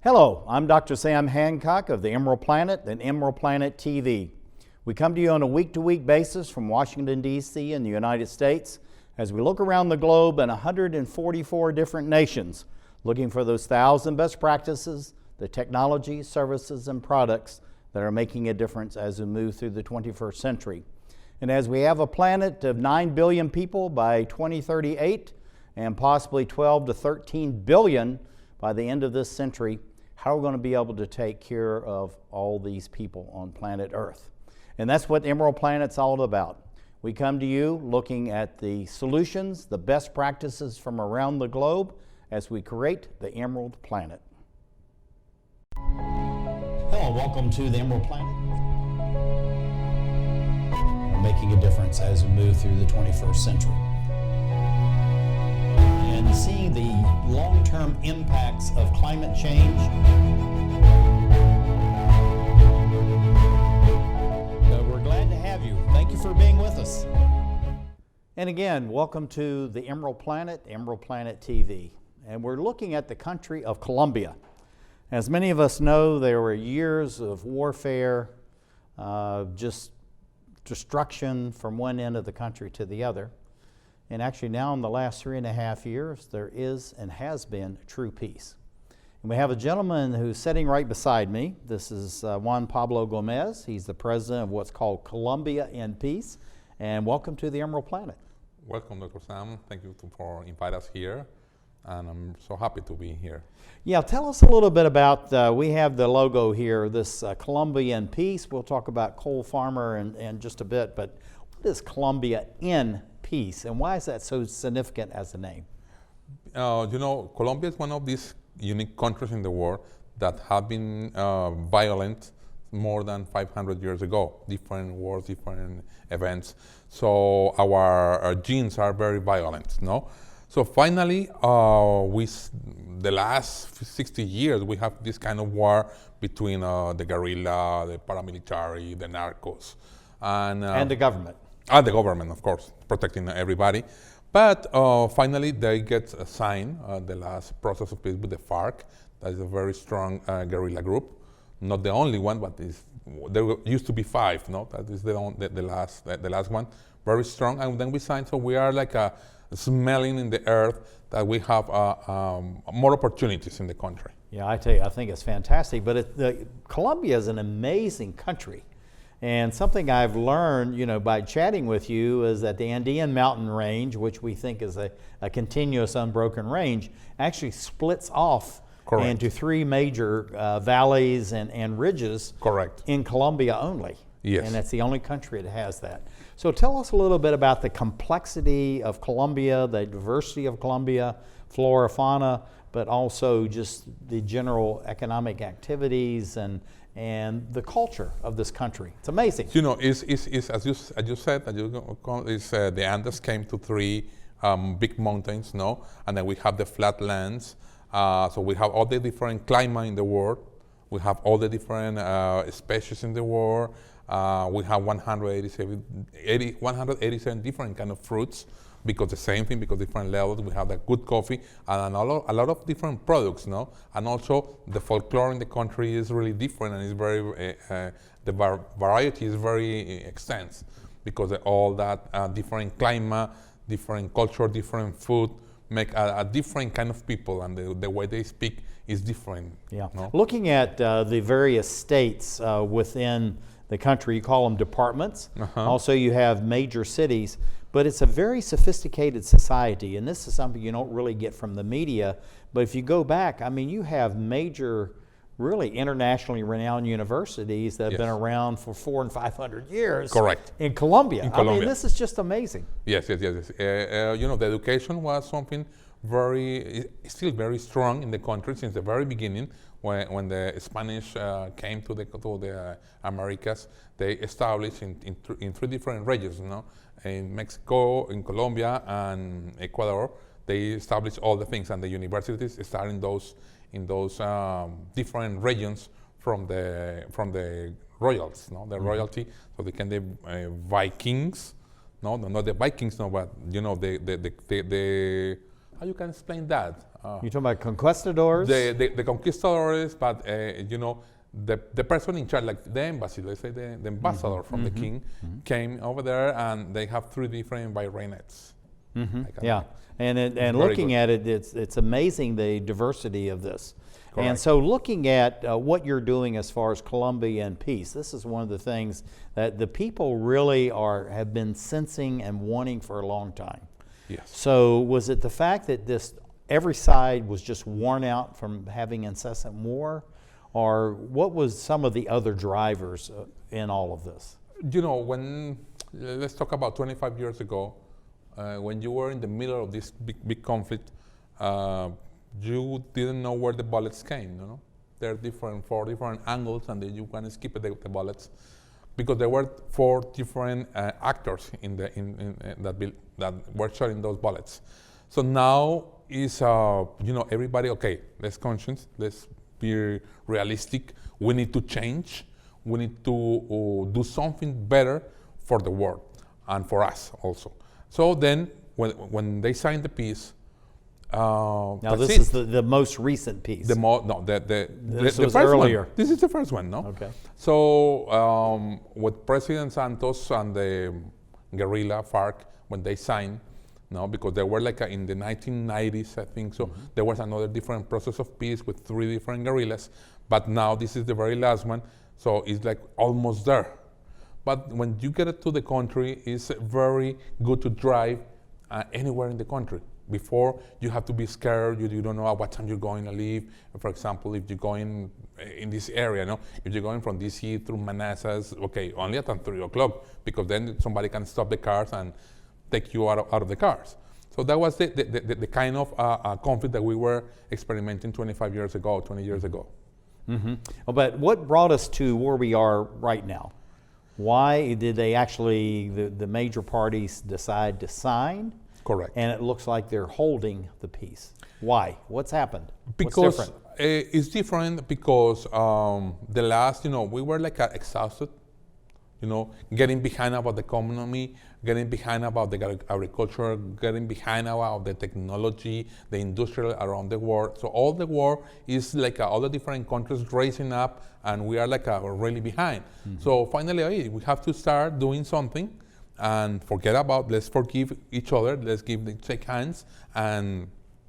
Hello, I'm Dr. Sam Hancock of the Emerald Planet and Emerald Planet TV. We come to you on a week-to-week basis from Washington, D.C. in the United States as we look around the globe in 144 different nations, looking for those 1,000 best practices, the technology, services, and products that are making a difference as we move through the 21st century. And as we have a planet of 9 billion people by 2038 and possibly 12 to 13 billion by the end of this century, how are we going to be able to take care of all these people on planet Earth? And that's what Emerald Planet's all about. We come to you looking at the solutions, the best practices from around the globe as we create the Emerald Planet. Hello, welcome to the Emerald Planet. We're making a difference as we move through the 21st century. And seeing the long-term impacts of climate change. We're glad to have you. Thank you for being with us. And again, welcome to the Emerald Planet, Emerald Planet TV. And we're looking at the country of Colombia. As many of us know, there were years of warfare, just destruction from one end of the country to the other. And actually now in the last 3.5 years, there is and has been true peace. And we have a gentleman who's sitting right beside me. This is Juan Pablo Gomez. He's the president of what's called Colombia in Peace. And welcome to the Emerald Planet. Welcome, Dr. Sam. Thank you for inviting us here. And I'm so happy to be here. Yeah, tell us a little bit about, we have the logo here, this Colombia in Peace. We'll talk about coal farmer in just a bit, but what is Colombia in Peace, and why is that so significant as a name? Colombia is one of these unique countries in the world that have been violent more than 500 years ago. Different wars, different events. So our genes are very violent, no? So finally, the last 60 years, we have this kind of war between the guerrilla, the paramilitary, the narcos. And the government. And the government, of course, protecting everybody. But finally, they get signed the last process of peace with the FARC. That is a very strong guerrilla group. Not the only one, but there used to be 5, no? That is the last one. Very strong, and then we signed, so we are like smelling in the earth that we have more opportunities in the country. Yeah, I tell you, I think it's fantastic. But Colombia is an amazing country. And something I've learned, by chatting with you is that the Andean mountain range, which we think is a continuous unbroken range, actually splits off into 3 major valleys and ridges. Correct. In Colombia only. Yes. And it's the only country that has that. So tell us a little bit about the complexity of Colombia, the diversity of Colombia, flora, fauna, but also just the general economic activities and the culture of this country. It's amazing. It's as you said, the Andes came to 3 big mountains, no? And then we have the flatlands. So we have all the different climate in the world. We have all the different species in the world. We have 187 different kind of fruits, because different levels. We have the good coffee and a lot of different products, no? And also the folklore in the country is really different, and it's very the variety is very extensive, because all that different climate, different culture, different food make a different kind of people, and the way they speak is different. Yeah. No? Looking at the various states within the country, you call them departments. Also, you have major cities. But it's a very sophisticated society, and this is something you don't really get from the media. But if you go back, you have major, really internationally renowned universities that have been around for 400 and 500 years. Correct. In Colombia. This is just amazing. Yes. The education was something still very strong in the country since the very beginning. When the Spanish came to the Americas, they established in 3 different regions, in Mexico, in Colombia, and Ecuador. They established all the things, and the universities started in those different regions from the royals, the royalty. So they can the Vikings, not the Vikings, but the how you can explain that? You're talking about conquistadors? The conquistadors, but the person in charge, like the embassy, let's say the ambassador from the king, came over there, and they have 3 different vireinets. Yeah, and looking at it, it's amazing the diversity of this. Correct. And so looking at what you're doing as far as Colombia and peace, this is one of the things that the people really have been sensing and wanting for a long time. Yes. So was it the fact that every side was just worn out from having incessant war, or what was some of the other drivers in all of this? Let's talk about 25 years ago, when you were in the middle of this big conflict, you didn't know where the bullets came. There are 4 different angles, and then you can skip the bullets, because there were 4 different actors that were shooting those bullets. So now is everybody, okay, let's conscious, let's be realistic. We need to change. We need to do something better for the world and for us also. So then when they signed the peace, now this is the most recent peace. This was first earlier. This is the first one, no? Okay. So with President Santos and the guerrilla FARC, when they signed, because they were like in the 1990s, I think so. There was another different process of peace with 3 different guerrillas, but now this is the very last one, so it's like almost there. But when you get to the country, it's very good to drive anywhere in the country. Before, you have to be scared. You don't know at what time you're going to leave. For example, if you're going in this area, if you're going from DC through Manassas, okay, only at 3 o'clock, because then somebody can stop the cars and take you out of the cars. So that was the kind of conflict that we were experimenting 25 years ago, 20 years ago. Well, but what brought us to where we are right now? Why did they actually, the major parties, decide to sign? Correct. And it looks like they're holding the peace. Why? What's happened? Because What's different? It's different because the last, we were like exhausted, getting behind about the economy, getting behind about the agriculture, getting behind about the technology, the industrial around the world. So all the war is like all the different countries raising up, and we are like really behind. So finally, we have to start doing something. And let's forgive each other, let's shake hands, and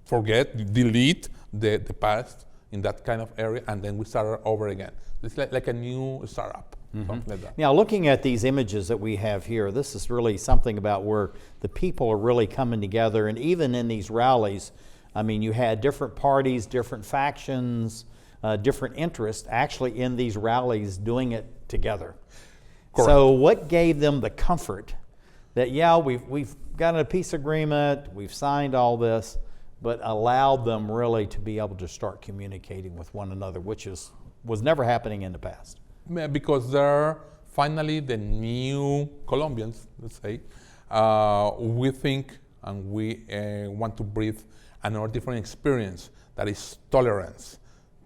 delete the past in that kind of area, and then we start over again. It's like a new startup, something like that. Now, looking at these images that we have here, this is really something about where the people are really coming together, and even in these rallies, I mean, you had different parties, different factions, different interests actually in these rallies doing it together. Correct. So what gave them the comfort that, yeah, we've got a peace agreement, we've signed all this, but allowed them really to be able to start communicating with one another, which was never happening in the past? Because they're finally the new Colombians, let's say. We think and we want to breathe another different experience that is tolerance.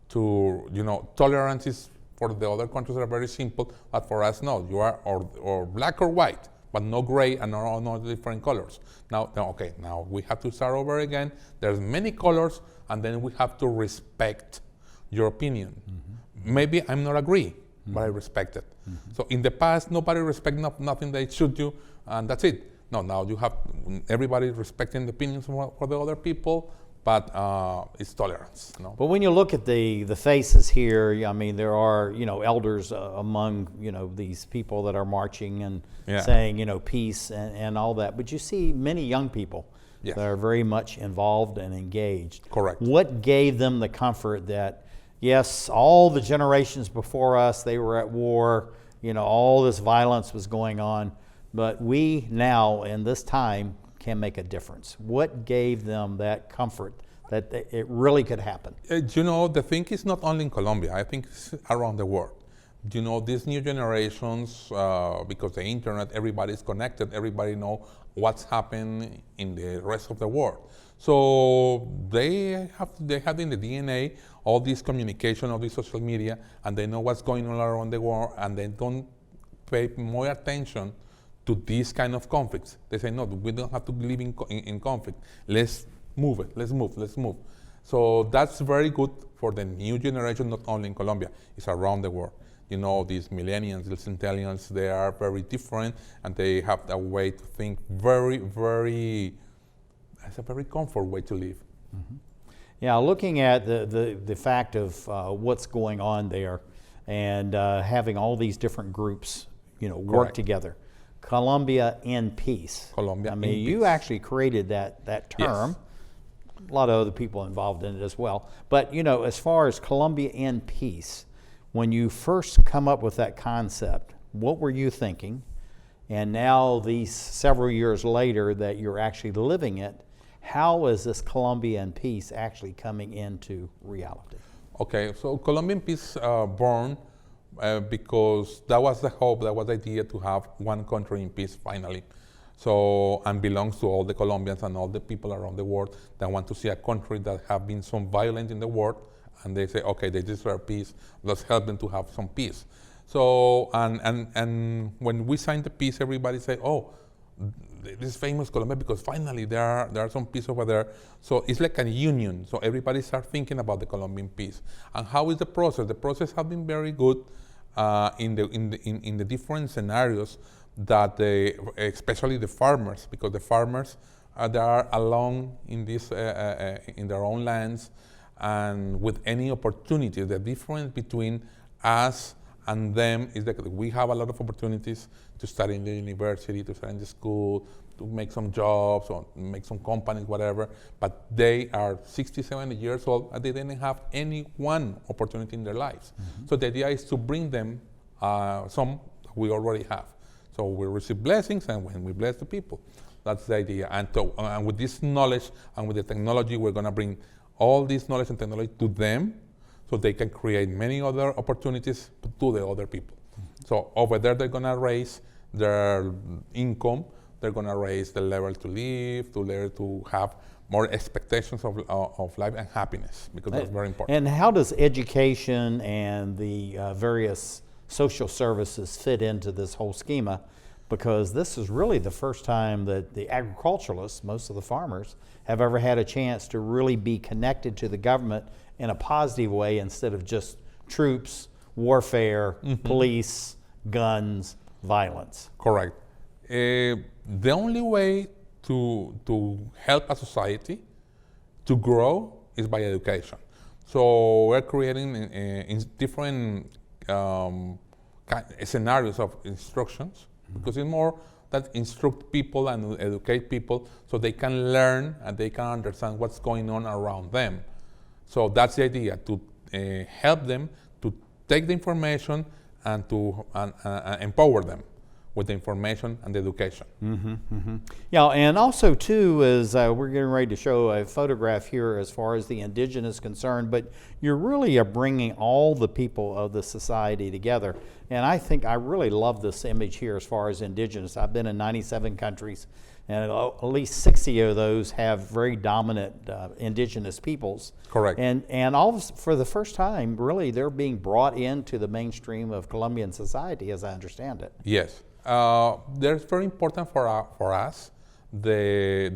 Tolerance is for the other countries are very simple, but for us, no. You are or black or white, but no gray and no different colors. Now we have to start over again. There's many colors, and then we have to respect your opinion. Maybe I'm not agree, but I respect it. So in the past, nobody respect nothing. They shoot you, and that's it. No, now you have everybody respecting the opinions for the other people, but it's tolerance. But when you look at the faces here, I mean, there are elders among these people that are marching and saying peace and all that. But you see many young people that are very much involved and engaged. Correct. What gave them the comfort that yes, all the generations before us, they were at war. All this violence was going on, but we now in this time can make a difference. What gave them that comfort that it really could happen? The thing is not only in Colombia, I think it's around the world. These new generations, because the internet, everybody's connected, everybody know what's happening in the rest of the world. So they have in the DNA all this communication, all this social media, and they know what's going on around the world, and they don't pay more attention to these kind of conflicts. They say, no, we don't have to live in conflict. Let's move it, let's move. So that's very good for the new generation, not only in Colombia, it's around the world. You know, these millennials, these centennials, they are very different, and they have a way to think it's a very comfort way to live. Mm-hmm. Yeah, looking at the fact of what's going on there, and having all these different groups, work Correct. together. Colombia in peace. Colombia I mean, in you peace. actually created that term. Yes. A lot of other people involved in it as well. But as far as Colombia in peace, when you first come up with that concept, what were you thinking? And now, these several years later that you're actually living it, how is this Colombia in peace actually coming into reality? Okay, so Colombian Peace born because that was the hope, that was the idea to have one country in peace finally. So, and belongs to all the Colombians and all the people around the world that want to see a country that have been so violent in the world, and they say, okay, they deserve peace, let's help them to have some peace. So, and when we signed the peace, everybody say, oh, this is famous Colombia because finally there are some peace over there. So it's like a union. So everybody start thinking about the Colombian peace. And how is the process? The process has been very good in the different scenarios that especially the farmers, because the farmers they are alone in this in their own lands, and with any opportunity. The difference between us and them is that we have a lot of opportunities to study in the university, to study in the school, to make some jobs or make some companies, whatever. But they are 60, 70 years old and they didn't have any one opportunity in their lives. Mm-hmm. So the idea is to bring them some we already have. So we receive blessings, and when we bless the people, that's the idea. And with this knowledge and with the technology, we're going to bring all this knowledge and technology to them, so they can create many other opportunities to the other people. Mm-hmm. So over there, they're going to raise their income, they're going to raise the level to live, to have more expectations of life and happiness, because that's very important. And how does education and the various social services fit into this whole schema? Because this is really the first time that the agriculturalists, most of the farmers, have ever had a chance to really be connected to the government in a positive way, instead of just troops, warfare, mm-hmm. police, guns, violence. Correct. The only way to help a society to grow is by education. So we're creating in different scenarios of instructions, because it's more that instruct people and educate people so they can learn and they can understand what's going on around them. So that's the idea, to help them to take the information and to empower them with the information and the education. Mm-hmm, mm-hmm. Yeah, and also too is we're getting ready to show a photograph here as far as the indigenous concerned, but you're really bringing all the people of the society together. And I think I really love this image here as far as indigenous. I've been in 97 countries, and at least 60 of those have very dominant indigenous peoples. Correct. And all for the first time, really, they're being brought into the mainstream of Colombian society, as I understand it. Yes. There's very important for us the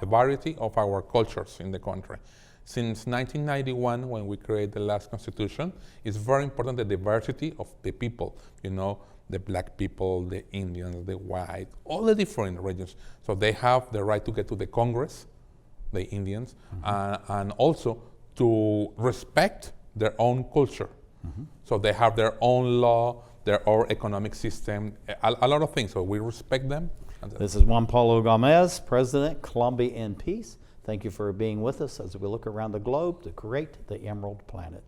variety of our cultures in the country. Since 1991, when we created the last constitution, it's very important the diversity of the people, the black people, the Indians, the white, all the different regions. So they have the right to get to the Congress, the Indians, mm-hmm. And also to respect their own culture. Mm-hmm. So they have their own law, their own economic system, a lot of things. So we respect them. This is Juan Pablo Gomez, President, Colombia in Peace. Thank you for being with us as we look around the globe to create the Emerald Planet.